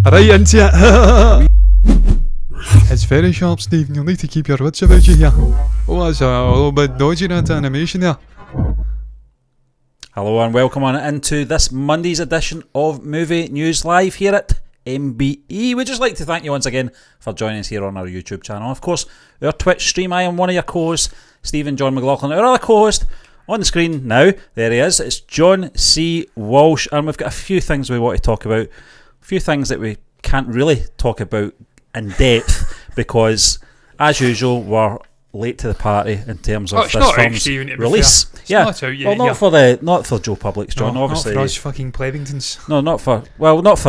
Right into it. It's very sharp, Stephen. You'll need to keep your wits about you here. Oh, that's a little bit dodgy, that animation there. Hello and welcome on into this Monday's edition of Movie News Live here at MBE. We'd just like to thank you once again for joining us here on our YouTube channel. Of course, our Twitch stream. I am one of your co-hosts, Stephen John McLaughlin. Our other co-host on the screen now, there he is, it's John C. Walsh, and we've got a few things we want to talk about. A few things that we can't really talk about in depth because, as usual, we're late to the party in terms of this film's release. Not yet, not for Joe Publics, John. Obviously, not for us fucking plebingtons. No, not for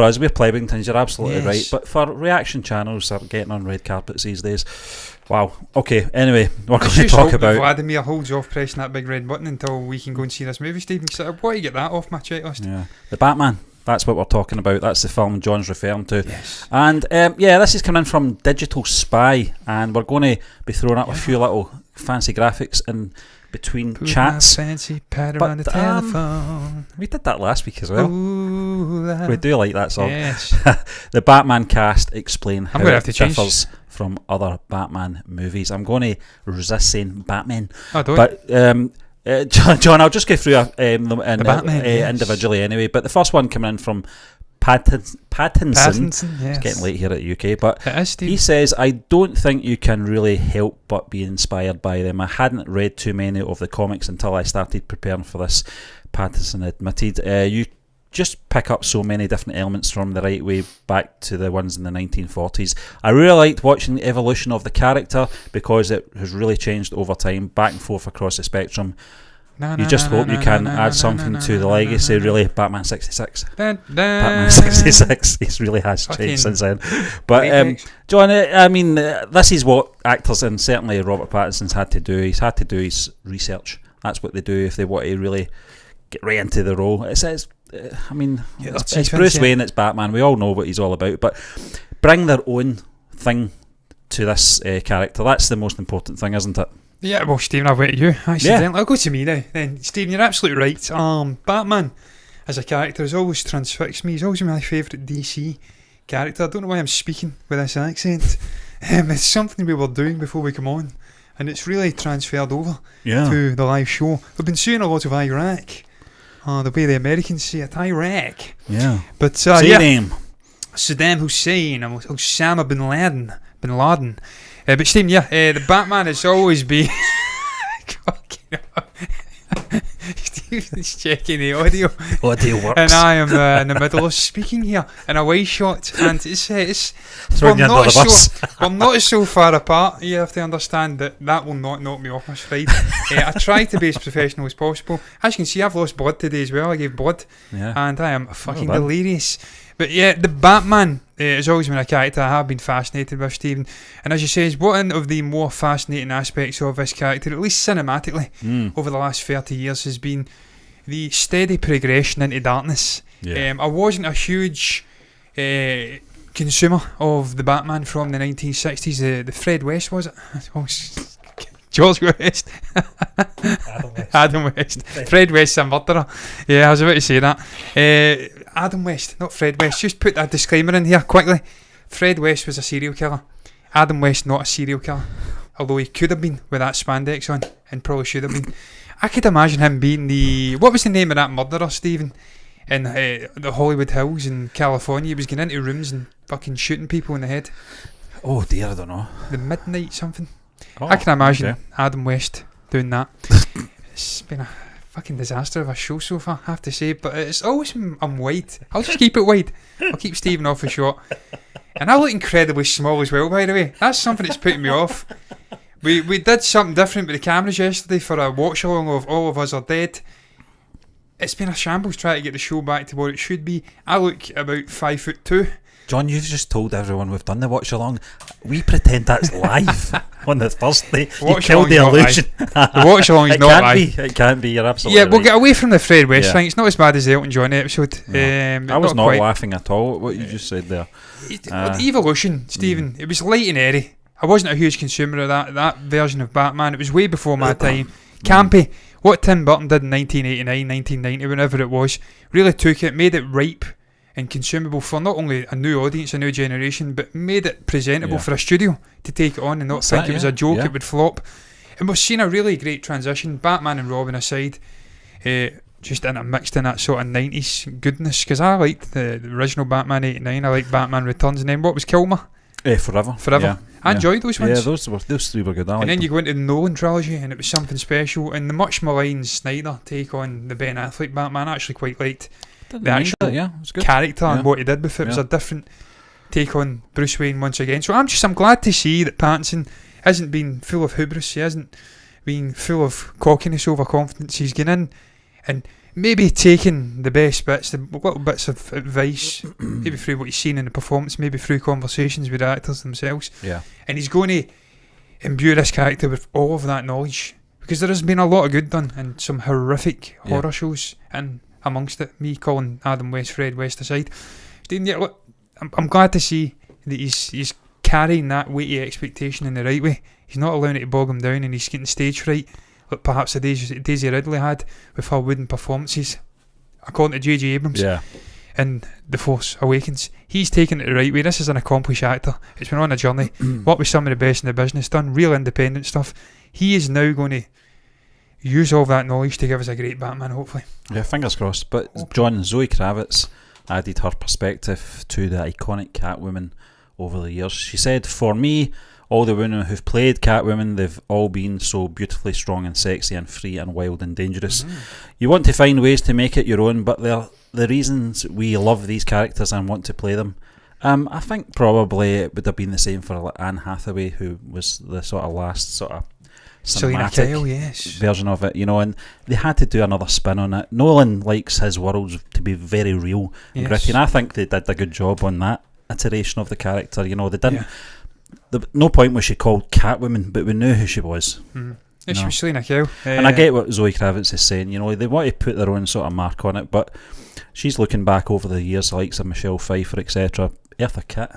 us. We're plebingtons. You're absolutely right. But for reaction channels that are getting on red carpets these days. Wow. Okay. Anyway, we're going to talk about. Vladimir holds off pressing that big red button until we can go and see this movie, Stephen. So why do you get that off my checklist? Yeah, the Batman. That's what we're talking about. That's the film John's referring to. Yes. And this is coming in from Digital Spy, and we're going to be throwing up a few little fancy graphics in between chats. Fancy pad around the telephone. We did that last week as well. Ooh, we do like that song. Yes. The Batman cast explain how going to have to it differs from other Batman movies. I'm going to resist saying Batman. Oh, don't. But John, I'll just go through them yes. individually anyway. But the first one coming in from Pattinson. Yes. It's getting late here at the UK, but it is, Steve. He says, I don't think you can really help but be inspired by them. I hadn't read too many of the comics until I started preparing for this, Pattinson admitted. You just pick up so many different elements from the right way back to the ones in the 1940s. I really liked watching the evolution of the character because it has really changed over time, back and forth across the spectrum. You just hope you can add something to the legacy, really. Batman 66. Batman 66. He really has changed since then. But, John, I mean, this is what actors, and certainly Robert Pattinson's had to do. He's had to do his research. That's what they do if they want to really get right into the role. It's Bruce Wayne, it's Batman. We all know what he's all about. But bring their own thing to this character. That's the most important thing, isn't it? Yeah, well, Stephen, I'll wait to you. Accidentally. I'll go to me now. Then, Stephen, you're absolutely right. Batman as a character has always transfixed me. He's always been my favourite DC character. I don't know why I'm speaking with this accent. It's something we were doing before we come on, and it's really transferred over to the live show. We've been seeing a lot of Iraq. The way the Americans say it, Iraq. Yeah. But name. Saddam Hussein, Osama bin Laden. But Stephen, the Batman has always been. Stephen's checking the audio. Audio works. And I am in the middle of speaking here in a wide shot, and it's we're not so far apart. You have to understand that will not knock me off my stride. I try to be as professional as possible. As you can see, I've lost blood today as well. I gave blood, and I am fucking delirious. But yeah, the Batman has always been a character I have been fascinated with, Stephen. And as you say, is one of the more fascinating aspects of this character, at least cinematically, over the last 30 years, has been the steady progression into darkness. Yeah. I wasn't a huge consumer of the Batman from the 1960s. The Fred West, was it? George West. Adam West. Fred West's a murderer. Yeah, I was about to say that. Adam West, not Fred West. Just put a disclaimer in here quickly. Fred West was a serial killer. Adam West, not a serial killer. Although he could have been with that spandex on, and probably should have been. I could imagine him being what was the name of that murderer, Stephen? In the Hollywood Hills in California. He was getting into rooms and fucking shooting people in the head. Oh dear, I don't know. The Midnight something. I can imagine Adam West doing that. It's been a fucking disaster of a show so far, I have to say, but it's always I'm wide. I'll just keep it wide. I'll keep Stephen off the shot. And I look incredibly small as well, by the way. That's something that's putting me off. We did something different with the cameras yesterday for a watch along of All of Us Are Dead. It's been a shambles trying to get the show back to what it should be. I look about 5'2". John, you've just told everyone we've done the watch along. We pretend that's live on the Thursday. You killed the illusion. The watch along is not live. It can't be. You're absolutely right. We'll get away from the Fred West thing. It's not as bad as the Elton John episode. No. I was not laughing at all. What you just said there. The evolution, Stephen. It was light and airy. I wasn't a huge consumer of that version of Batman. It was way before my time. Campy. What Tim Burton did in 1989, 1990, whenever it was, really took it, made it ripe and consumable for not only a new audience, a new generation, but made it presentable Yeah. for a studio to take it on and not That's think that, it was yeah. a joke, Yeah. it would flop. And we've seen a really great transition, Batman and Robin aside, just intermixed in that sort of 90s goodness, because I liked the original Batman 89, I liked Batman Returns, and then what was Kilmer? Forever. Forever. I enjoyed those ones. Yeah, those three were good. And then you go into the Nolan trilogy and it was something special, and the much maligned Snyder take on the Ben Affleck Batman I actually quite liked. The actual it was good. character Yeah. and what he did with it was Yeah. a different take on Bruce Wayne once again. So I'm glad to see that Pattinson hasn't been full of hubris, he hasn't been full of cockiness, overconfidence. He's gone in and maybe taken the best bits, the little bits of advice, maybe through what he's seen in the performance, maybe through conversations with the actors themselves. Yeah. And he's going to imbue this character with all of that knowledge, because there has been a lot of good done and some horrific horror shows and amongst it, me calling Adam West, Fred West aside. Stephen, yeah, look, I'm glad to see that he's carrying that weighty expectation in the right way. He's not allowing it to bog him down, and he's getting stage fright, like perhaps the Daisy Ridley had with her wooden performances, according to J.J. Abrams. Yeah. In The Force Awakens, he's taken it the right way. This is an accomplished actor. It's been on a journey. What with some of the best in the business, done real independent stuff. He is now going to use all that knowledge to give us a great Batman, hopefully. Yeah, fingers crossed. But John, Zoe Kravitz added her perspective to the iconic Catwoman over the years. She said, "For me, all the women who've played Catwoman, they've all been so beautifully strong and sexy and free and wild and dangerous. You want to find ways to make it your own, but they're the reasons we love these characters and want to play them." I think probably it would have been the same for Anne Hathaway, who was the sort of last sort of Selena cinematic Kyle, yes. version of it, and they had to do another spin on it. Nolan likes his worlds to be very real and Yes. gritty, and I think they did a good job on that iteration of the character. They didn't. Yeah. No point was she called Catwoman, but we knew who she was. Yeah, she was Selena Kyle. And I get what Zoe Kravitz is saying. They want to put their own sort of mark on it, but she's looking back over the years, the likes of Michelle Pfeiffer, etc. Eartha Kitt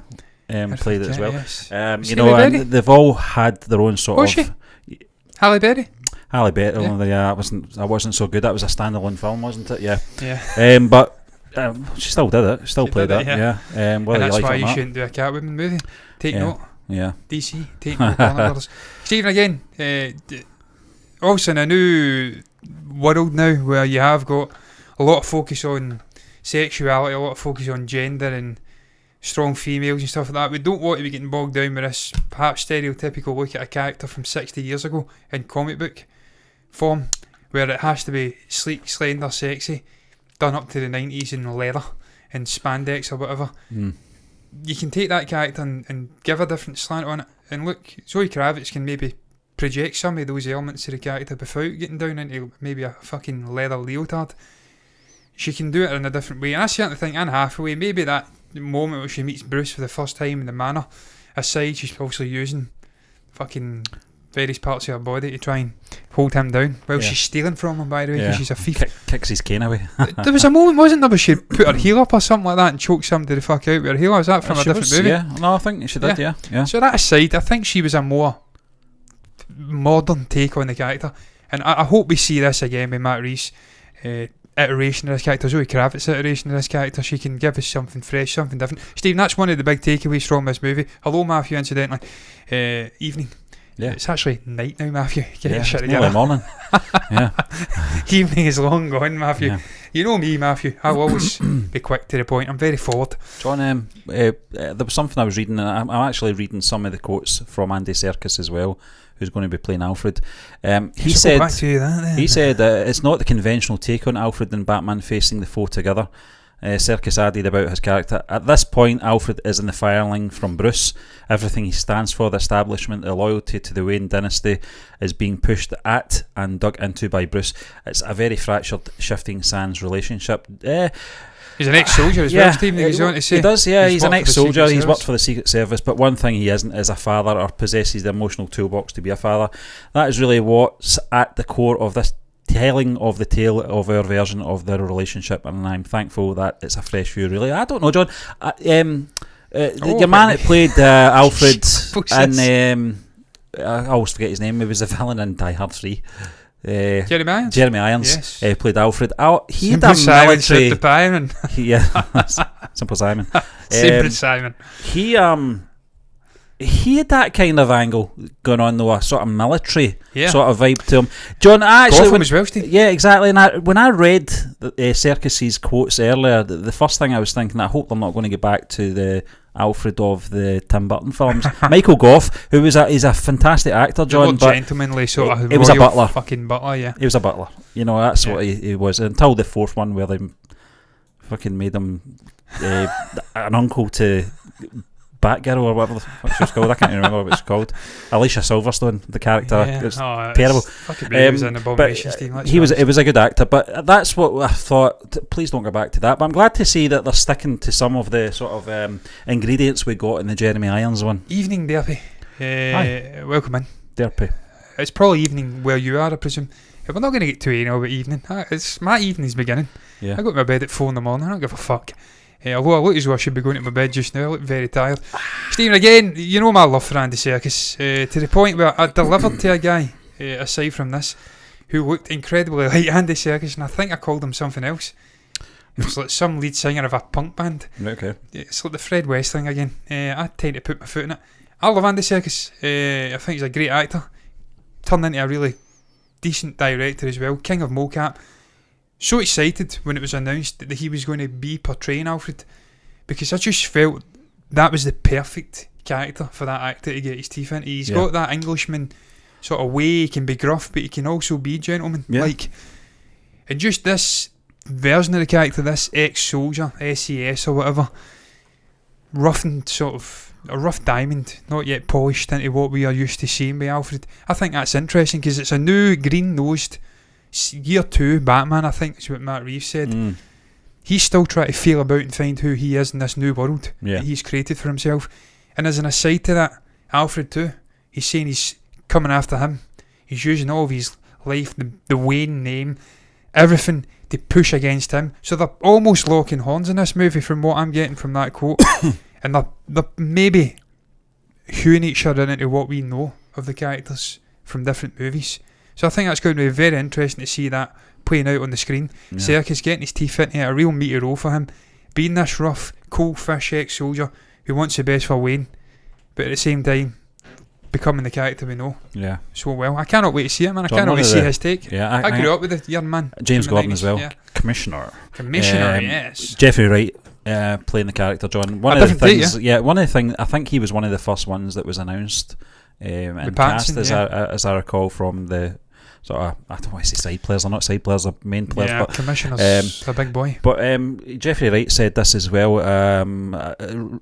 played it as well. Yes. And Berry? they've all had their own sort Was of. she? Halle Berry? Halle Berry. Yeah. I wasn't so good. That was a standalone film, wasn't it? Yeah. Yeah. But she still did it. She still played did it. it, Yeah. And Whether that's you like why it or you not. shouldn't do a Catwoman movie. Take Yeah. note. Yeah. DC, take note. Warner Brothers. Stephen, again, also in a new world now where you have got a lot of focus on sexuality, a lot of focus on gender and strong females and stuff like that. We don't want to be getting bogged down with this perhaps stereotypical look at a character from 60 years ago in comic book form, where it has to be sleek, slender, sexy, done up to the 90s in leather and spandex or whatever. You can take that character and give a different slant on it. And look, Zoe Kravitz can maybe project some of those elements of the character without getting down into maybe a fucking leather leotard. She can do it in a different way. And I certainly think Anne Hathaway, maybe that moment where she meets Bruce for the first time in the manor, aside, she's also using fucking various parts of her body to try and hold him down while she's stealing from him, by the way, because she's a thief. Kicks his cane away. There was a moment, wasn't there, where she put her heel up or something like that and choked somebody the fuck out with her heel? Was that from a different movie? Yeah, no, I think she did. Yeah. So that aside, I think she was a more modern take on the character, and I hope we see this again with Matt Reeves' iteration of this character, Zoe Kravitz iteration of this character. She can give us something fresh, something different. Stephen, that's one of the big takeaways from this movie. Hello, Matthew, incidentally. Evening. Yeah. It's actually night now, Matthew. Get your It's shit nearly together. morning. Yeah. Evening is long gone, Matthew. Yeah. You know me, Matthew. I'll always be quick to the point. I'm very forward. John, there was something I was reading, and I'm actually reading some of the quotes from Andy Serkis as well, who's going to be playing Alfred. He So said, go back to that then. he said it's not the conventional take on Alfred and Batman facing the foe together. Serkis added about his character, "At this point, Alfred is in the firing line from Bruce. Everything he stands for, the establishment, the loyalty to the Wayne dynasty, is being pushed at and dug into by Bruce. It's a very fractured, shifting sands relationship." He's an ex-soldier as well, Stephen. He's on to say. He does, yeah. He's an worked for the ex-soldier. Secret He's worked Service. for the Secret Service, but one thing he isn't is a father or possesses the emotional toolbox to be a father. That is really what's at the core of this telling of the tale of our version of their relationship, and I'm thankful that it's a fresh view. Really, I don't know, John. Your man that played Alfred, and I always forget his name. He was the villain in Die Hard 3. Jeremy Irons. Jeremy Irons Yes. played Alfred. He had Simple a silence at military. the time and Yeah, Simple Simon. Simple Simon. He had that kind of angle going on, though, a sort of military sort of vibe to him. John, Gotham as well, Steve. Yeah, exactly. And when I read Serkis's quotes earlier, the first thing I was thinking, I hope they're not going to get back to the Alfred of the Tim Burton films. Michael Gough, who he's a fantastic actor, John. But gentlemanly sort of. It was a butler. Fucking butler, yeah. He was a butler. You know, that's what he was until the fourth one, where they fucking made him an uncle to Batgirl or whatever the fuck she was called. I can't even remember what it's called. Alicia Silverstone, the character. It's terrible. He was an abomination, Steve. It was a good actor, but that's what I thought. Please don't go back to that. But I'm glad to see that they're sticking to some of the sort of ingredients we got in the Jeremy Irons one. Evening, Derpy. Welcome in. Derpy. It's probably evening where you are, I presume. We're not going to get too anal about evening. It's my evening's beginning. Yeah. I got my bed at 4 in the morning. I don't give a fuck. Although I look as though I should be going to my bed just now. I look very tired. Stephen, again, you know my love for Andy Serkis, to the point where I delivered to a guy, aside from this, who looked incredibly like Andy Serkis, and I think I called him something else. It was like some lead singer of a punk band. Okay. It's like the Fred West thing again. I tend to put my foot in it. I love Andy Serkis. I think he's a great actor. Turned into a really decent director as well. King of Mocap. So excited when it was announced that he was going to be portraying Alfred, because I just felt that was the perfect character for that actor to get his teeth into. He's got that Englishman sort of way. He can be gruff, but he can also be gentleman. And just this version of the character, this ex-soldier, SAS or whatever, rough and sort of a rough diamond, not yet polished into what we are used to seeing by Alfred. I think that's interesting because it's a new green-nosed year 2 Batman, I think is what Matt Reeves said. He's still trying to feel about and find who he is in this new world that he's created for himself. And as an aside to that, Alfred too, he's saying he's coming after him. He's using all of his life, the Wayne name, everything to push against him. So they're almost locking horns in this movie from what I'm getting from that quote. And they're maybe hewing each other into what we know of the characters from different movies. So I think that's going to be very interesting to see that playing out on the screen. Serkis getting his teeth into it, a real meaty role for him. Being this rough, cold fish ex-soldier who wants the best for Wayne, but at the same time becoming the character we know so well. I cannot wait to see it, man. I cannot wait to see his take. I grew up with the young man. James Gordon as well. Commissioner, yes. Jeffrey Wright playing the character, John. One of the things, I think he was one of the first ones that was announced and cast, as I recall, from the sort of, I don't want to say side players, they're not side players, they're main players. But Commissioner's a big boy. But Jeffrey Wright said this as well.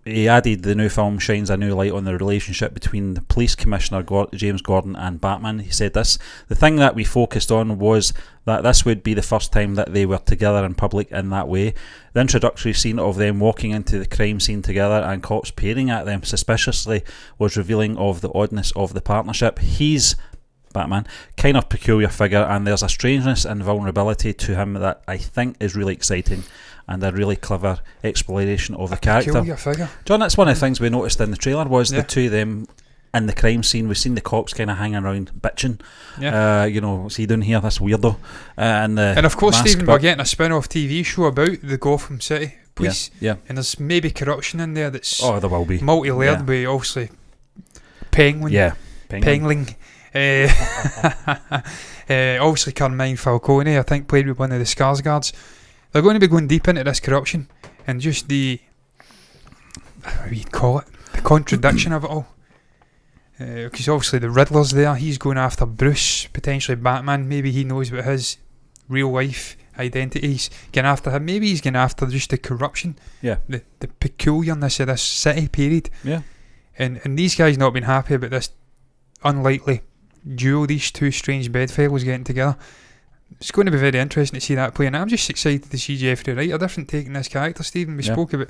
He added the new film shines a new light on the relationship between the police commissioner James Gordon and Batman. He said this: the thing that we focused on was that this would be the first time that they were together in public in that way. The introductory scene of them walking into the crime scene together and cops peering at them suspiciously was revealing of the oddness of the partnership. He's Batman, kind of peculiar figure, and there's a strangeness and vulnerability to him that I think is really exciting and a really clever exploration of the character. Peculiar figure. John, that's one of the things we noticed in the trailer was the two of them in the crime scene. We've seen the cops kind of hanging around bitching. What's he doing here, this weirdo? And of course, Stephen, we're getting a spin-off TV show about the Gotham City police. And there's maybe corruption in there that's there will be multi-layered with obviously Penguin. Penguin. Obviously Carmine Falcone, I think, played with one of the Skarsgårds. They're going to be going deep into this corruption and just the, how do you call it, the contradiction of it all. Because obviously the Riddler's there, he's going after Bruce, potentially Batman. Maybe he knows about his real life identities, getting after him. Maybe he's getting after just the corruption, the peculiarness of this city period. And these guys not been happy about this unlikely duo, these two strange bedfellows getting together. It's going to be very interesting to see that play, and I'm just excited to see Jeffrey Wright, a different take in this character, Stephen. We spoke about,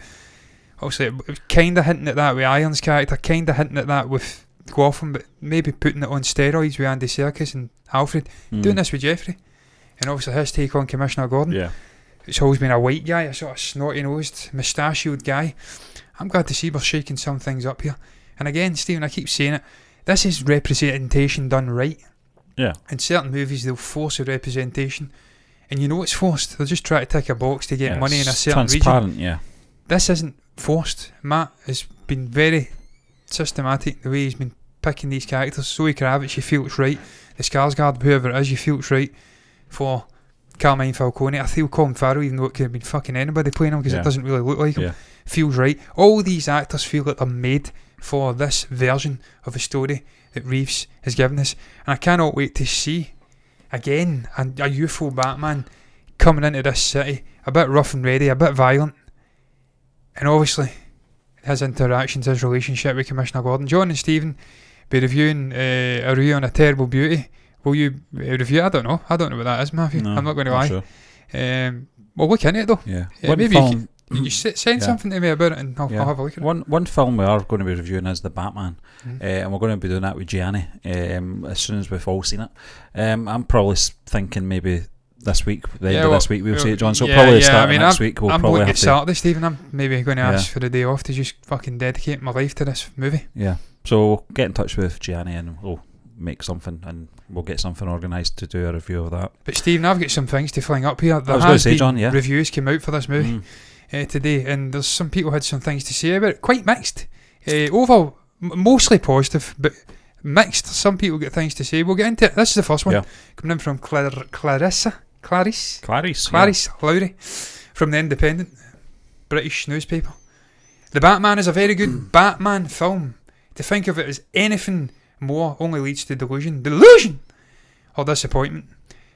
obviously, it was kind of hinting at that with Iron's character, kind of hinting at that with Gotham, but maybe putting it on steroids with Andy Serkis and Alfred, doing this with Jeffrey, and obviously his take on Commissioner Gordon. It's always been a white guy, a sort of snotty-nosed, mustachioed guy. I'm glad to see we're shaking some things up here. And again, Stephen, I keep saying it, this is representation done right. In certain movies, they'll force a representation, and you know it's forced. They're just trying to tick a box to get money in a certain transparent, region. this isn't forced. Matt has been very systematic the way he's been picking these characters. Zoe Kravitz, you feel it's right. The Skarsgård, whoever it is, you feel it's right for Carmine Falcone. I feel Colin Farrell, even though it could have been fucking anybody playing him, because it doesn't really look like him, feels right. All these actors feel like they're made for this version of a story that Reeves has given us, and I cannot wait to see again a youthful Batman coming into this city, a bit rough and ready, a bit violent, and obviously his interactions, his relationship with Commissioner Gordon. John and Stephen be reviewing a review on A Terrible Beauty. Will you review? I don't know what that is, Matthew. No, I'm not going to lie. Sure. We'll look into it though. Yeah. Maybe film, you send something to me about it, and I'll have a look at it. One film we are going to be reviewing is The Batman, and we're going to be doing that with Gianni as soon as we've all seen it. I'm probably thinking maybe this week, the end of this week, we'll see it, John. So probably start next week. I'm going to Saturday, Stephen. I'm maybe going to ask for the day off to just fucking dedicate my life to this movie. Yeah. So get in touch with Gianni and we'll make something, and we'll get something organised to do a review of that. But Stephen, I've got some things to fling up here. I was going to say, John, reviews came out for this movie today, and there's some people had some things to say about it. Quite mixed. Mostly positive, but mixed. Some people get things to say. We'll get into it. This is the first one. Coming in from Clarice Lowry from The Independent, British newspaper. The Batman is a very good Batman film. To think of it as anything more only leads to delusion or disappointment.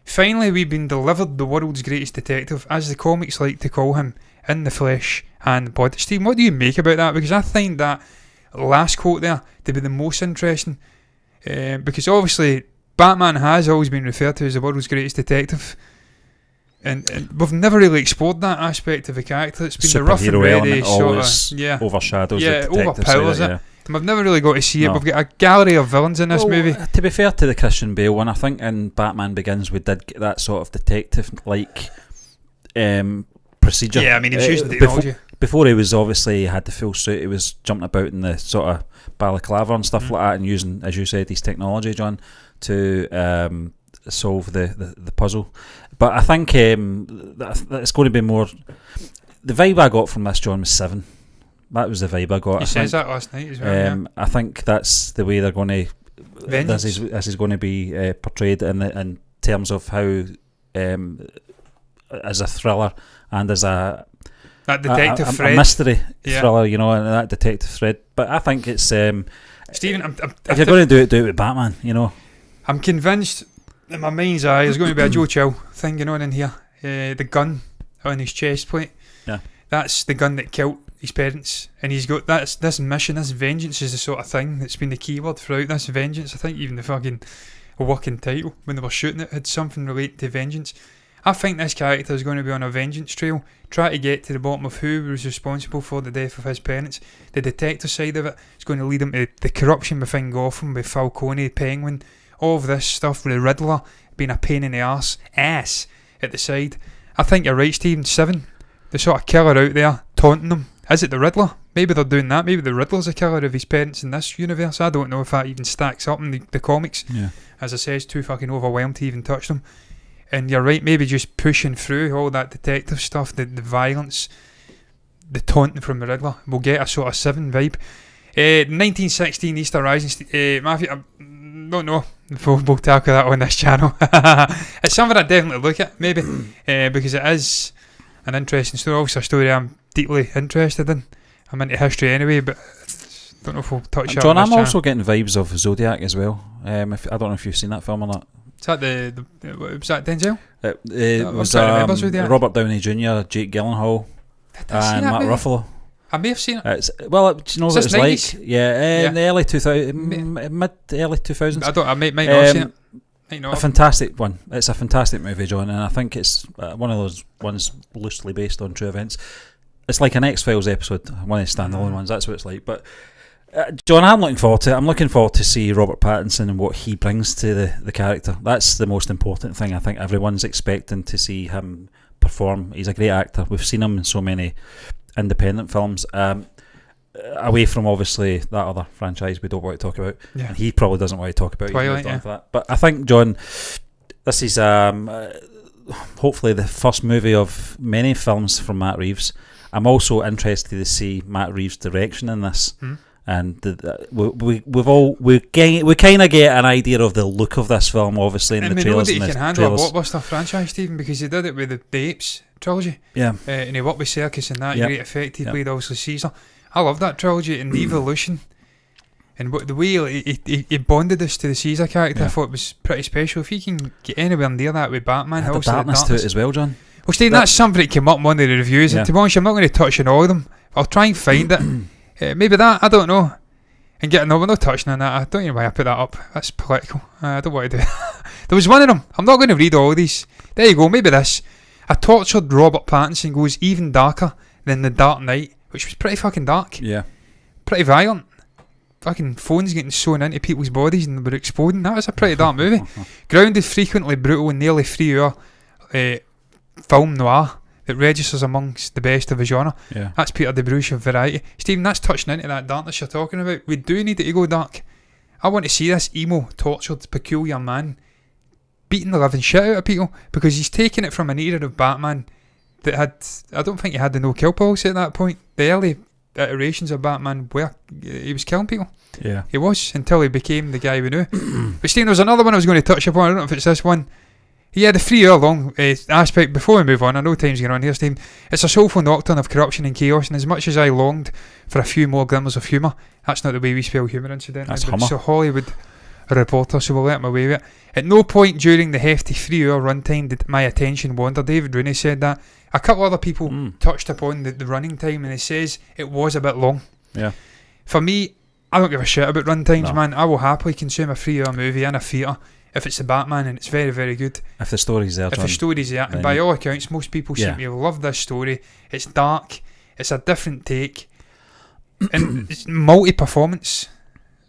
Finally, we've been delivered the world's greatest detective, as the comics like to call him, in the flesh and blood. Stephen, what do you make about that? Because I find that last quote there to be the most interesting, because obviously Batman has always been referred to as the world's greatest detective, and we've never really explored that aspect of the character. It's been the rough and ready sort of overshadows the detective overpowers side, it. And we've never really got to see it. We've got a gallery of villains in this movie. To be fair to the Christian Bale one, I think in Batman Begins we did get that sort of detective-like procedure. Yeah, I mean, he was using technology. Before he was obviously had the full suit, he was jumping about in the sort of balaclava and stuff like that, and using, as you said, his technology, John, to solve the puzzle. But I think it's going to be more. The vibe I got from this, John, was Seven. That was the vibe I got. He says that last night as well. I think that's the way they're going to. This is going to be portrayed in terms of how, as a thriller and as a detective thread, a mystery thriller, you know, and that detective thread. But I think it's Stephen. if you're going to do it with Batman, you know. I'm convinced in my mind's eye there's going to be a Joe Chill thing going on in here. The gun on his chest plate. Yeah, that's the gun that killed his parents, and he's got this mission, this vengeance is the sort of thing that's been the keyword throughout this vengeance. I think even the fucking working title when they were shooting it had something related to vengeance. I think this character is going to be on a vengeance trail, try to get to the bottom of who was responsible for the death of his parents. The detective side of it is going to lead him to the corruption within Gotham with Falcone, Penguin, all of this stuff with the Riddler being a pain in the ass at the side. I think you're right, Stephen. Seven, the sort of killer out there taunting them. Is it the Riddler? Maybe they're doing that. Maybe the Riddler's a killer of his parents in this universe. I don't know if that even stacks up in the comics. Yeah. As I said, too fucking overwhelmed to even touch them. And you're right, maybe just pushing through all that detective stuff, the violence, the taunting from the Riddler. We'll get a sort of Seven vibe. 1916 Easter Rising. Matthew, I don't know. We'll tackle that on this channel. It's something I'd definitely look at, maybe, because it is an interesting story. Obviously a story I'm deeply interested in. I'm into history anyway, but I don't know if we'll touch on John, this I'm channel. also getting vibes of Zodiac as well. I don't know if you've seen that film or not. Is that was that Denzel? It was Robert Downey Jr., Jake Gyllenhaal, and Mark Ruffalo. I may have seen it. Do you know what it was 90s? Like? Yeah, in the early 2000s, mid-early 2000s. I might not have seen it. A fantastic one. It's a fantastic movie, John, and I think it's one of those ones loosely based on true events. It's like an X-Files episode, one of the standalone ones. That's what it's like. But John, I'm looking forward to it. I'm looking forward to see Robert Pattinson and what he brings to the character. That's the most important thing. I think everyone's expecting to see him perform. He's a great actor. We've seen him in so many independent films, away from obviously that other franchise we don't want to talk about, and he probably doesn't want to talk about Twilight, for that. But I think, John, this is hopefully the first movie of many films from Matt Reeves. I'm also interested to see Matt Reeves' direction in this. And we kind of get an idea of the look of this film, obviously, in the trailers. And we know that he can handle a blockbuster franchise, Stephen, because he did it with the Apes trilogy. Yeah. And he worked with Circus and that. Yep. Great effect. He played obviously Caesar. I love that trilogy and the evolution. And the way he bonded us to the Caesar character, I thought it was pretty special. If he can get anywhere near that with Batman, the darkness to it as well, John. Well, Stephen, that's something that came up in one of the reviews. And to be honest, I'm not going to touch on all of them. I'll try and find it. Maybe that, I don't know. And we're not touching on that. I don't know why I put that up. That's political. I don't want to do it. There was one of them. I'm not going to read all of these. There you go. Maybe this. A tortured Robert Pattinson goes even darker than The Dark Knight, which was pretty fucking dark. Yeah. Pretty violent. Fucking phones getting sewn into people's bodies and they were exploding. That was a pretty dark movie. Grounded, frequently brutal, and nearly 3-hour film noir that registers amongst the best of the genre. Yeah. That's Peter De Bruce of Variety. Stephen, that's touching into that darkness you're talking about. We do need it to go dark. I want to see this emo, tortured, peculiar man beating the living shit out of people, because he's taking it from an era of Batman that had, I don't think he had the no-kill policy at that point. The early iterations of Batman where he was killing people. Yeah. He was, until he became the guy we knew. But Stephen, there was another one I was going to touch upon. I don't know if it's this one. Yeah, the 3-hour long aspect. Before we move on, I know time's going on here, Steve. It's a soulful nocturne of corruption and chaos, and as much as I longed for a few more glimmers of humour, that's not the way we spell humour, incidentally. That's humor. So Hollywood reporter, so we'll let him away with it. At no point during the hefty 3-hour runtime did my attention wander. David Rooney said that. A couple other people touched upon the running time, and he says it was a bit long. Yeah. For me, I don't give a shit about runtimes, No. man. I will happily consume a 3-hour movie in a theatre if it's the Batman and it's very, very good. If the story's there, If John, the story's there, and by all accounts, most people seem to love this story. It's dark, it's a different take, and it's multi-performance,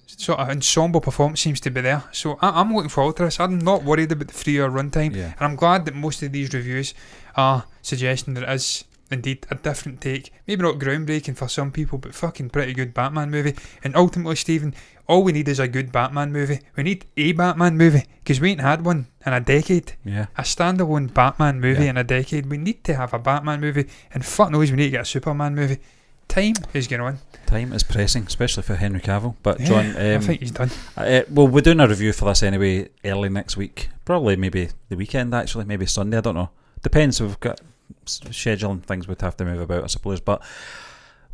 sort of ensemble performance seems to be there. So I'm looking forward to this. I'm not worried about the 3-hour runtime, and I'm glad that most of these reviews are suggesting that it is indeed a different take. Maybe not groundbreaking for some people, but fucking pretty good Batman movie. And ultimately, Stephen, all we need is a good Batman movie. We need a Batman movie, because we ain't had one in a decade. Yeah. A standalone Batman movie in a decade. We need to have a Batman movie, and fuck knows we need to get a Superman movie. Time is going on. Time is pressing, especially for Henry Cavill. But John, I think he's done. Well, we're doing a review for this anyway early next week. Probably maybe the weekend, actually. Maybe Sunday, I don't know. Depends. We've got scheduling things we'd have to move about, I suppose. But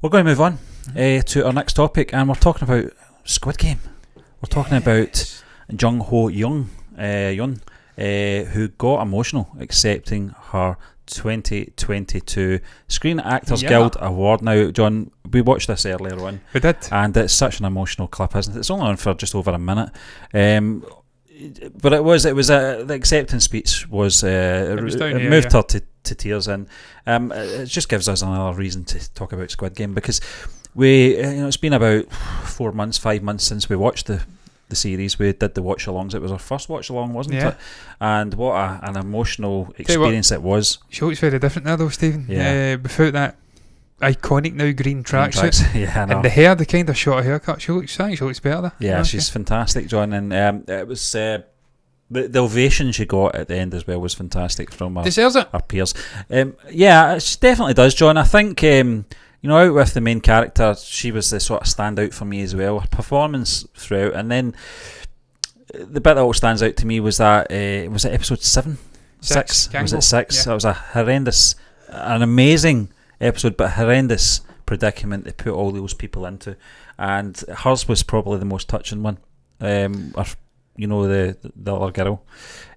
we're going to move on to our next topic, and we're talking about Squid Game. We're talking about Jung Ho-Yeon, who got emotional accepting her 2022 Screen Actors Guild Award. Now, John, we watched this earlier on. We did. And it's such an emotional clip, isn't it? It's only on for just over a minute. But it was the acceptance speech was it moved her to tears, and it just gives us another reason to talk about Squid Game, because we it's been about 5 months since we watched the series. We did the watch alongs. It was our first watch along, wasn't it? And what an emotional experience it was. She looks very different now, though, Stephen. Without that iconic now green tracksuit, and the hair, the kind of short haircut, she looks better there. Yeah, she's fantastic, John, and it was the ovation she got at the end as well was fantastic from her peers. Yeah, she definitely does, John. I think out with the main character, she was the sort of standout for me as well. Her performance throughout, and then the bit that all stands out to me was that was it episode 7? 6? Was it 6? Yeah. That was an amazing episode, but horrendous predicament they put all those people into, and hers was probably the most touching one. The other girl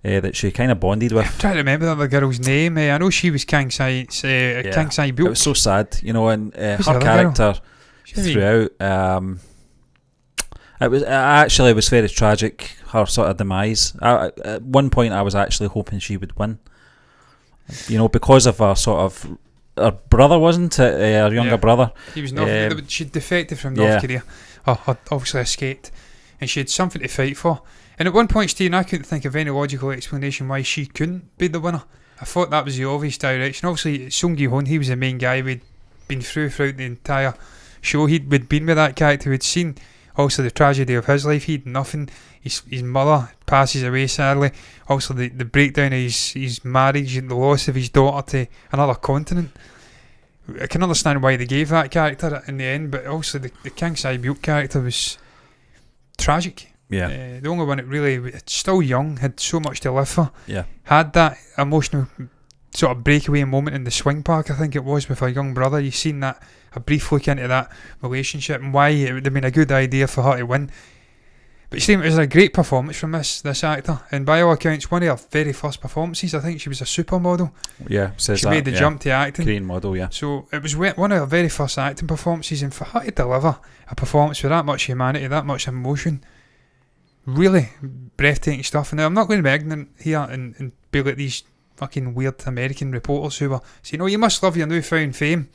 that she kind of bonded with. I'm trying to remember the other girl's name. I know she was Kang Sai-Buk. It was so sad, and her character throughout. It was very tragic, her sort of demise. At one point, I was actually hoping she would win. Because of her sort of. Her brother, wasn't it? Her younger brother. He was she defected from North Korea. Obviously escaped, and she had something to fight for. And at one point, Stephen, I couldn't think of any logical explanation why she couldn't be the winner. I thought that was the obvious direction. Obviously, Sung Gi-hoon, he was the main guy we'd been throughout the entire show. We'd been with that character. We'd seen Also the tragedy of his life, he had nothing. His mother passes away sadly. Also the breakdown of his marriage and the loss of his daughter to another continent. I can understand why they gave that character in the end, but also the King Sai-byuk character was tragic. Yeah. The only one that really, still young, had so much to live for. Yeah. Had that emotional sort of breakaway moment in the swing park, I think it was, with her young brother. You've seen that, a brief look into that relationship and why it would have been a good idea for her to win. But it was a great performance from this actor, and by all accounts one of her very first performances. I think she was a supermodel. Yeah, says she that, made the jump to acting. Korean model, yeah. So it was one of her very first acting performances, and for her to deliver a performance with that much humanity, that much emotion, really breathtaking stuff. And I'm not going to be ignorant here and be like these fucking weird American reporters who were saying, "Oh, you must love your newfound fame,"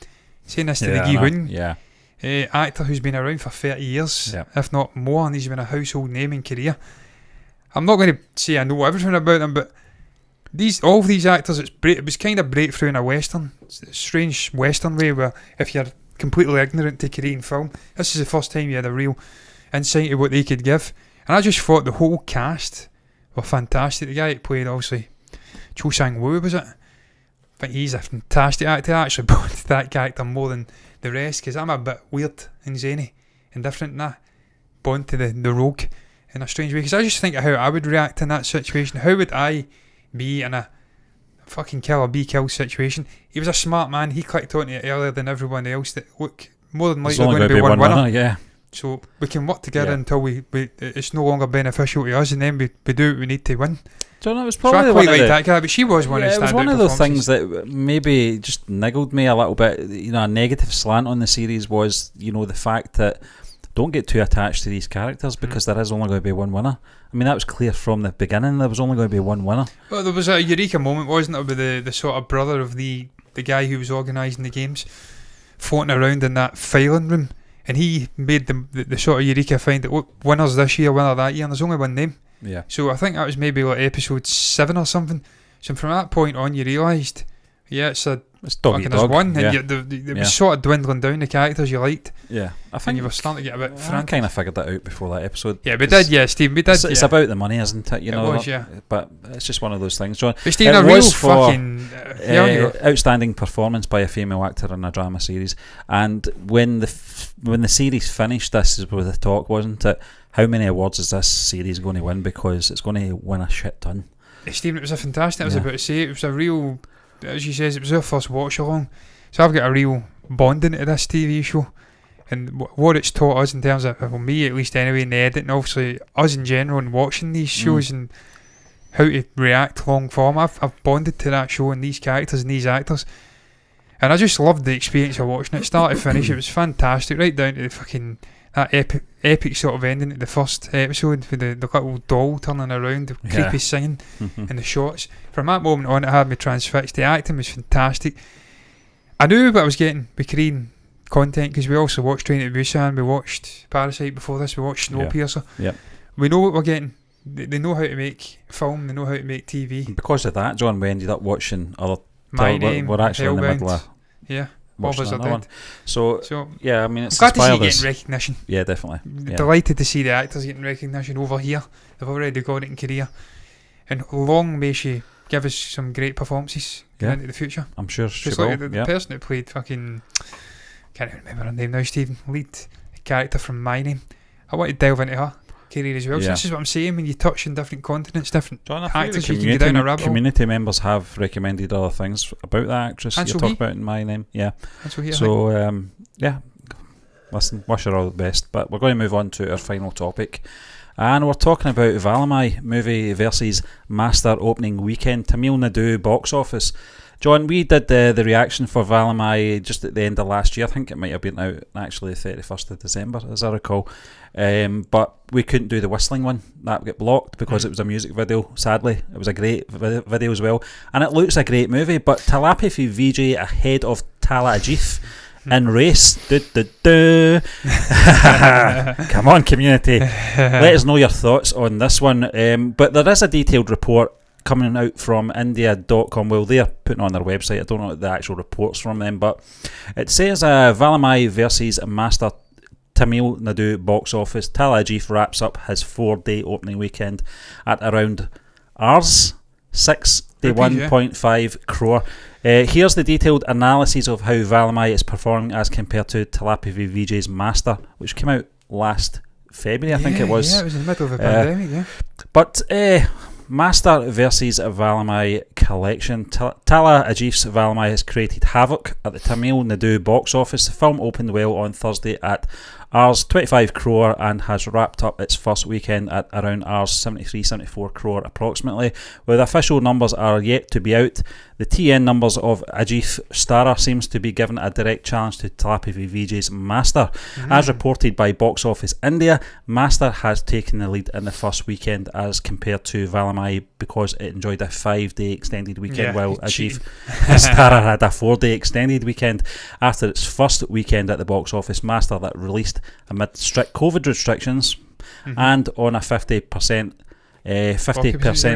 saying this to the Gi Hun actor who's been around for 30 years, if not more, and he's been a household name in Korea. I'm not going to say I know everything about them, but all of these actors, it was kind of breakthrough in a western, strange western way, where if you're completely ignorant to Korean film, this is the first time you had a real insight into what they could give. And I just thought the whole cast were fantastic. The guy that played, obviously, Cho Sang-woo, was it? I think he's a fantastic actor. I actually bought that character more than the rest, because I'm a bit weird and zany and different than that. Bond to the rogue in a strange way, because I just think of how I would react in that situation. How would I be in a fucking kill or be killed situation? He was a smart man. He clicked on it earlier than everyone else. That look, more than likely going to be one winner. Yeah. So we can work together until it's no longer beneficial to us, and then we do what we need to win. John, it was probably so I quite like that guy, but she was one of the standout. It was one of those things that maybe just niggled me a little bit. You know, a negative slant on the series was, you know, the fact that don't get too attached to these characters, because there is only going to be one winner. I mean, that was clear from the beginning. There was only going to be one winner. Well, there was a eureka moment, wasn't it, with the sort of brother of the guy who was organising the games, floating around in that filing room, and he made the sort of eureka find that, look, winners this year, winner that year, and there's only one name. Yeah. So I think that was maybe like episode 7 or something. So from that point on, you realised, it's dog eat dog. One, and it was sort of dwindling down the characters you liked. Yeah, I think and you were starting to get a bit frantic. I kind of figured that out before that episode. Yeah, we did, Steve. We did. It's about the money, isn't it? You know, was, yeah. But it's just one of those things, John. But Steve, a real fucking outstanding performance by a female actor in a drama series. And when the series finished, this is where the talk, wasn't it? How many awards is this series going to win? Because it's going to win a shit ton. Stephen, it was a fantastic. I was about to say, it was a real, as she says, it was our first watch along. So I've got a real bonding to this TV show, and what it's taught us in terms of, well, me at least anyway, in the editing, obviously us in general, and watching these shows and how to react long form. I've bonded to that show and these characters and these actors, and I just loved the experience of watching it start to finish. It was fantastic, right down to the fucking that epic sort of ending at the first episode with the little doll turning around, the creepy singing and the shots. From that moment on, it had me transfixed. The acting was fantastic. I knew what I was getting with Korean content, because we also watched Train to Busan, we watched Parasite before this, we watched Snowpiercer. Yeah. We know what we're getting. They know how to make film, they know how to make TV. Because of that, John, we ended up watching other... My Name, we're actually in the middle of... Yeah. One. So yeah, I mean, it's glad to see you getting recognition. Yeah, definitely. Delighted to see the actors getting recognition over here. They've already got it in Korea, and long may she give us some great performances into the future. I'm sure she Just will. Like the person that played fucking, can't remember her name now, Stephen, lead character from My Name. I want to delve into her career as well. So this is what I'm saying, when you touch on different continents, different actors, you can get down a rabbit hole. Community members have recommended other things about the actress you talk about in My Name. Yeah. So listen, wish her all the best. But we're going to move on to our final topic, and we're talking about Valimai movie versus Master opening weekend, Tamil Nadu box office. John, we did the reaction for Valimai just at the end of last year. I think it might have been out actually the 31st of December, as I recall. But we couldn't do the whistling one. That got blocked because it was a music video, sadly. It was a great video as well. And it looks a great movie, but Talapi fi VJ ahead of Tala Ajif in race. Come on, community. Let us know your thoughts on this one. But there is a detailed report coming out from India.com. Well, they're putting on their website. I don't know the actual reports from them, but it says Valimai versus Master Tamil Nadu box office, Tala Ajif wraps up his 4-day opening weekend at around Rs 61.5 crore. Here's the detailed analysis of how Valimai is performing as compared to Telepathy VJ's Master, which came out last February, I think it was. Yeah, it was in the middle of a pandemic, yeah. But Master versus Valimai collection. Tala Ajif's Valimai has created havoc at the Tamil Nadu box office. The film opened well on Thursday at Rs 25 crore and has wrapped up its first weekend at around Rs 73-74 crore approximately. Where the official numbers are yet to be out, the TN numbers of Ajif Stara seems to be given a direct challenge to Telepathy VJ's Master. As reported by Box Office India, Master has taken the lead in the first weekend as compared to Valimai because it enjoyed a 5-day extended weekend, while Ajif Stara had a 4-day extended weekend. After its first weekend at the box office, Master, that released amid strict COVID restrictions and on a 50%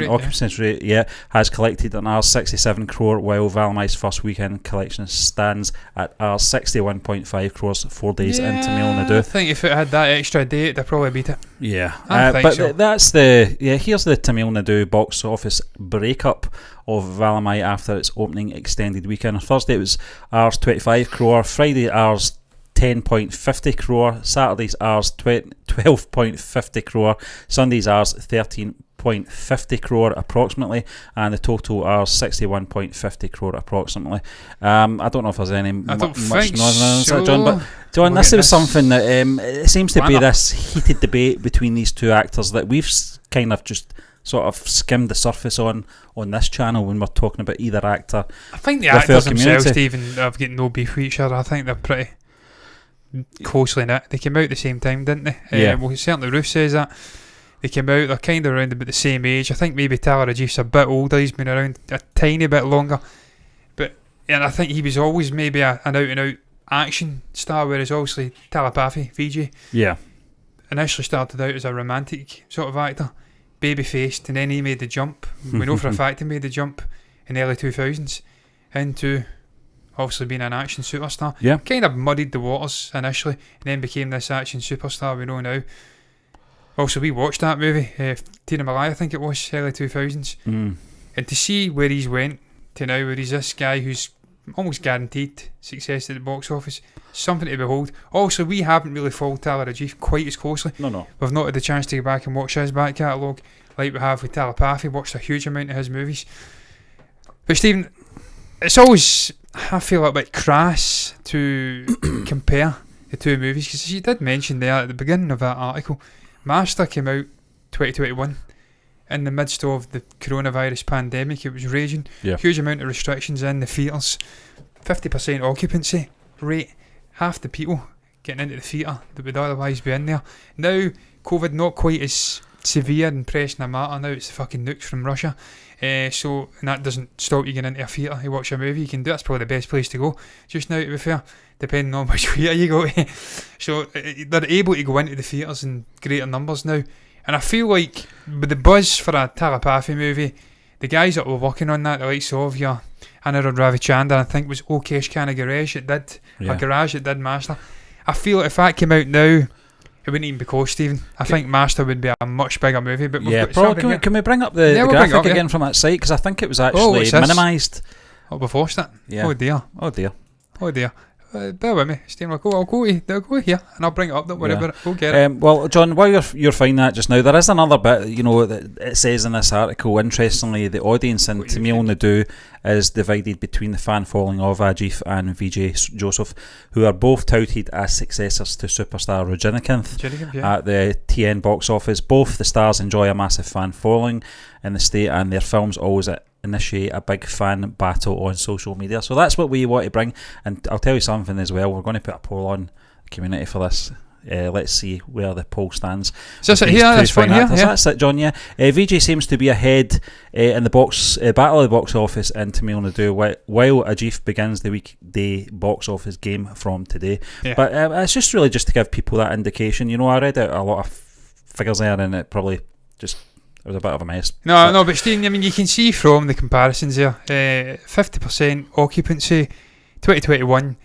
occupancy rate, has collected an Rs 67 crore, while Valimai's first weekend collection stands at Rs 61.5 crores 4 days in Tamil Nadu. I think if it had that extra day, they'd probably beat it. Yeah, but so. That's here's the Tamil Nadu box office breakup of Valimai after its opening extended weekend. On Thursday it was Rs 25 crore, Friday Rs 10.50 crore, Saturdays Rs 12.50 crore, Sundays Rs 13.50 crore approximately, and the total Rs 61.50 crore approximately. I don't know if there's any much noise on that, John, but John, this is something that it seems to be this heated debate between these two actors that we've kind of just sort of skimmed the surface on this channel when we're talking about either actor. I think the actors themselves, Stephen, have got no beef with each other. I think they're pretty closely knit. They came out at the same time, didn't they? Well, certainly Ruth says that. They came out, they're kind of around about the same age. I think maybe Tala Ajif's a bit older, he's been around a tiny bit longer, and I think he was always maybe an out and out action star, whereas obviously Telepathy VJ initially started out as a romantic sort of actor, baby faced, and then he made the jump. We know for a fact he made the jump in the early 2000s into obviously being an action superstar. Kind of muddied the waters initially and then became this action superstar we know now. Also, we watched that movie, Tina Malai, I think it was, early 2000s, and to see where he's went to now, where he's this guy who's almost guaranteed success at the box office, something to behold. Also, we haven't really followed Tala Ajif quite as closely. No. We've not had the chance to go back and watch his back catalogue like we have with Telepathy. Watched a huge amount of his movies. But Stephen, it's always, I feel, a bit crass to compare the two movies, because you did mention there at the beginning of that article, Master came out 2021 in the midst of the coronavirus pandemic. It was raging, huge amount of restrictions in the theatres, 50% occupancy rate, half the people getting into the theatre that would otherwise be in there. Now COVID not quite as severe and pressing a matter. Now it's the fucking nukes from Russia, and that doesn't stop you getting into a theatre to watch a movie. You can do, that's probably the best place to go just now, to be fair, depending on which theatre you go to. So they're able to go into the theatres in greater numbers now, and I feel like with the buzz for a Telepathy movie, the guys that were working on that, the likes of your Anirudh Ravichandran, I think was Okesh Khanna Garage that did Master. I feel like if that came out now, it wouldn't even be close, Stephen. I think Master would be a much bigger movie. But can we bring up the graphic again from that site, because I think it was actually minimised. We've watched it. Oh dear. Bear with me, Stephen. I'll go here and I'll bring it up. Don't worry about it. We'll get it. Well, John, while you're finding that just now, there is another bit, that it says in this article, interestingly, the audience in Tamil Nadu is divided between the fan following of Ajif and VJ Joseph, who are both touted as successors to superstar Rajinikanth at the TN box office. Both the stars enjoy a massive fan following in the state, and their films always initiate a big fan battle on social media. So that's what we want to bring, and I'll tell you something as well, we're going to put a poll on the community for this. Let's see where the poll stands. So that's it here, that's fine here. That's it, John, VJ seems to be ahead in the box battle of the box office in Tamil Nadu, while Ajif begins the weekday box office game from today. But it's just really just to give people that indication. I read out a lot of figures there, and it probably just, it was a bit of a mess. No, but Stephen, I mean, you can see from the comparisons there, 50% occupancy, 2021,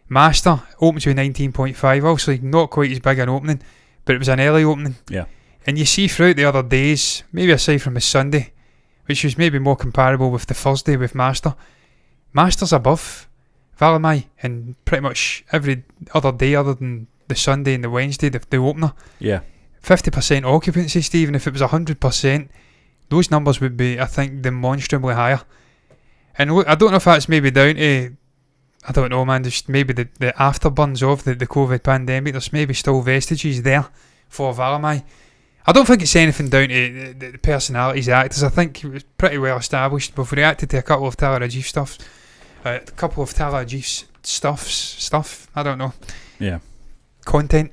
Master opened to a 19.5. Obviously not quite as big an opening, but it was an early opening. Yeah. And you see throughout the other days, maybe aside from the Sunday, which was maybe more comparable with the Thursday with Master's above Valimai, and pretty much every other day other than the Sunday and the Wednesday, the opener. Yeah. 50% occupancy, Stephen. If it was 100%, those numbers would be, I think, demonstrably higher. And look, I don't know if that's maybe down to, I don't know, man, just maybe the afterburns of the COVID pandemic. There's maybe still vestiges there for Valimai. I don't think it's anything down to the personalities of the actors. I think it was pretty well established. We've reacted to a couple of Tala Rajiv stuff. I don't know. Yeah. Content,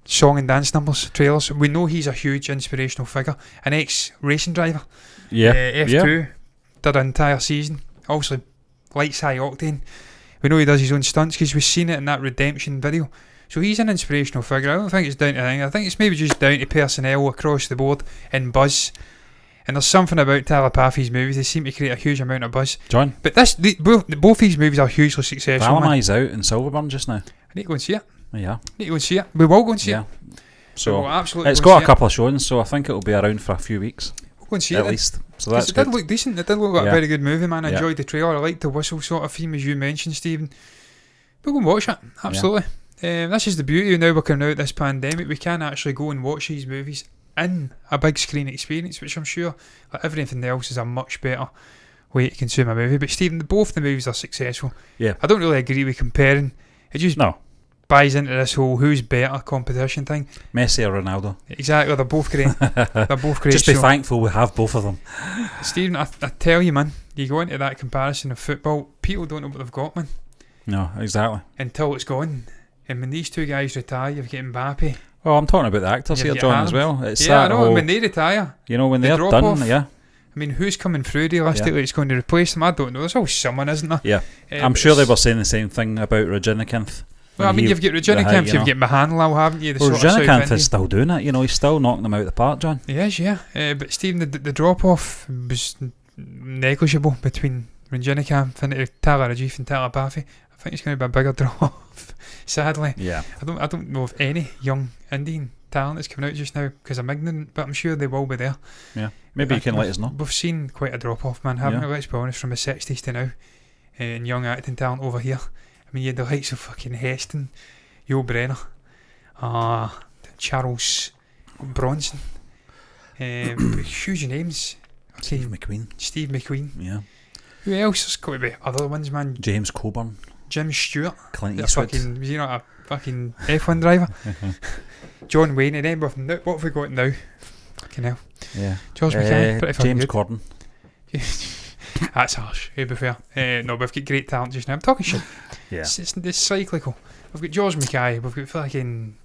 song and dance numbers, trailers. We know he's a huge inspirational figure. An ex-racing driver. Yeah. F2 did an entire season. Also, lights high octane. We know he does his own stunts because we've seen it in that Redemption video. So he's an inspirational figure. I don't think it's down to anything. I think it's maybe just down to personnel across the board and buzz. And there's something about Telepathy's movies. They seem to create a huge amount of buzz. John? But both these movies are hugely successful. Valimai's out in Silverburn just now. I need to go and see it. Yeah. Need to go and see it. We will go and see it. So absolutely it's got a couple of showings, so I think it'll be around for a few weeks. We'll go and see at it least. So that's it good. did look decent. It did look like a very good movie, man. I enjoyed the trailer. I liked the whistle sort of theme, as you mentioned, Stephen. We'll go and watch it. Absolutely. This is the beauty now we're coming out of this pandemic. We can actually go and watch these movies in a big screen experience, which I'm sure, like everything else, is a much better way to consume a movie. But Stephen, both the movies are successful. Yeah. I don't really agree with comparing. It just buys into this whole who's better competition thing. Messi or Ronaldo? Exactly. They're both great. They're both great. Just be thankful we have both of them. Stephen, I tell you, man, you go into that comparison of football, people don't know what they've got, man. No, exactly. Until it's gone. And when these two guys retire, you've got Mbappe. Oh, I'm talking about the actors here, John, as well. It's I know. When they retire, when they're done, off. I mean, who's coming through realistically that's going to replace them? I don't know. There's always someone, isn't there? Yeah. I'm sure they were saying the same thing about Rajanikant. Well, I mean, you've got Rajanikant, you've got Mahanlal, haven't you? Rajanikant is still doing it. He's still knocking them out of the park, John. He is, yeah. But Stephen, the drop-off was negligible between Rajanikant and Tala Rajiv and Telepathy. I think it's going to be a bigger drop-off, sadly. Yeah. I don't know of any young Indian talent that's coming out just now because I'm ignorant, but I'm sure they will be there. Yeah. Maybe you can let us know. We've seen quite a drop-off, man, haven't we? Let's be honest, from the 60s to now. And young acting talent over here. I mean, you had the likes of fucking Heston, Yul Brenner, Charles Bronson. Huge names. Steve McQueen. Yeah. Who else? There's got to be other ones, man. James Coburn. Jim Stewart. Clint Eastwood. Was he not a fucking F1 driver? John Wayne and then what have we got now? Fucking hell. Yeah. George McKay. Pretty James good. Corden. That's harsh, to be fair. No, we've got great talent just now. I'm talking shit. Yeah. It's cyclical. We've got George McKay. We've got fucking...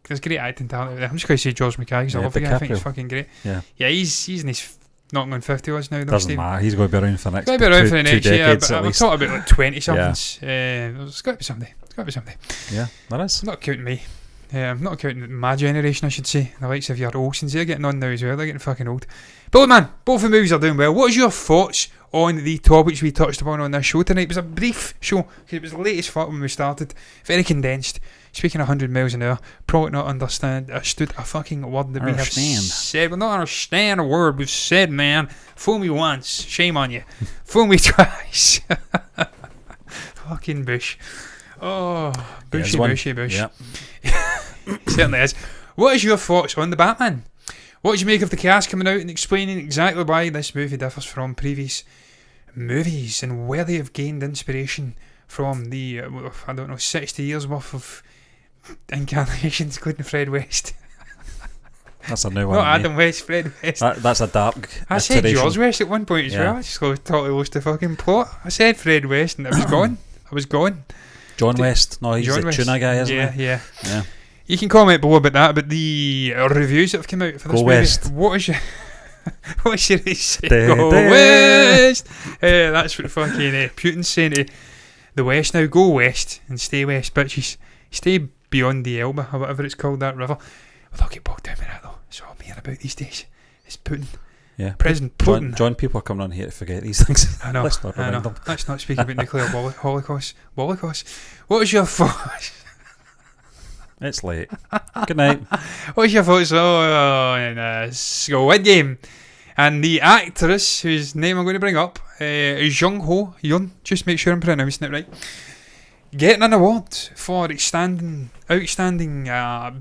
There's great acting talent out there. I'm just going to say George McKay because I love the guy. I think he's fucking great. Yeah. Yeah, he's in his... knocking on 50 odds now. Doesn't matter. He's going to be around for the next 2 decades year, but I'm talking about like 20-somethings. There's got to be somebody. Yeah, there is. I'm not counting me. I'm not counting my generation, I should say. The likes of your Olsens, they're getting on now as well. They're getting fucking old. But look, man, both the movies are doing well. What is your thoughts on the topics we touched upon on this show tonight? It was a brief show because it was late as fuck when we started. Very condensed. Speaking 100 miles an hour, probably not understood a fucking word that we have said. We'll not understand a word we've said, man. Fool me once, shame on you. Fool me twice. Fucking Bush. Oh, bushy. Yep. Certainly is. What is your thoughts on the Batman? What did you make of the cast coming out and explaining exactly why this movie differs from previous movies and where they have gained inspiration from the, 60 years worth of incarnations, including Fred West? That's a new one. Not Adam West, Fred West. That's a dark I said George West at one point as well. I just totally lost the fucking plot. I said Fred West and it was gone. I was gone. John West. No, he's the tuna guy, isn't he? Yeah. You can comment below about that, but the reviews that have come out for this movie. West. What should I say? Go West! That's what fucking Putin's saying to the West now. Go West and stay West, bitches. Stay beyond the Elba, or whatever it's called, that river. Well, they'll get bogged down with that though. That's all I'm hearing about these days. It's Putin. Yeah. President Putin. John, people are coming on here to forget these things. I know. Let's not I know. remind them. Let's not speak about nuclear holocaust. Holocaust. What was your thoughts? It's late. Good night. What was your thoughts on Squid Game? And the actress whose name I'm going to bring up, Jung Ho-Yeon, just make sure I'm pronouncing it right, getting an award for outstanding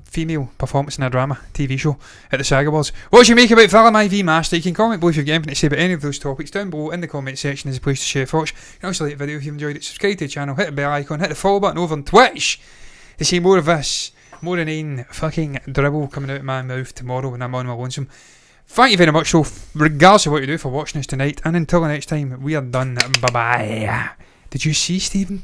female performance in a drama TV show at the SAG Awards. What do you make about Valimai v Master? You can comment below if you've got anything to say about any of those topics. Down below in the comment section is a place to share thoughts. You can also like the video if you've enjoyed it. Subscribe to the channel, hit the bell icon, hit the follow button over on Twitch to see more of this. More than one fucking dribble coming out of my mouth tomorrow when I'm on my lonesome. Thank you very much, so regardless of what you do for watching us tonight, and until the next time, we are done. Bye bye. Did you see, Stephen?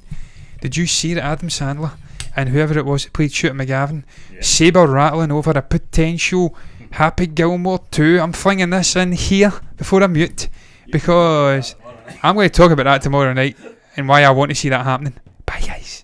Did you see that Adam Sandler and whoever it was that played Shooter McGavin saber rattling over a potential Happy Gilmore 2? I'm flinging this in here before I mute because I'm going to talk about that tomorrow night and why I want to see that happening. Bye, guys.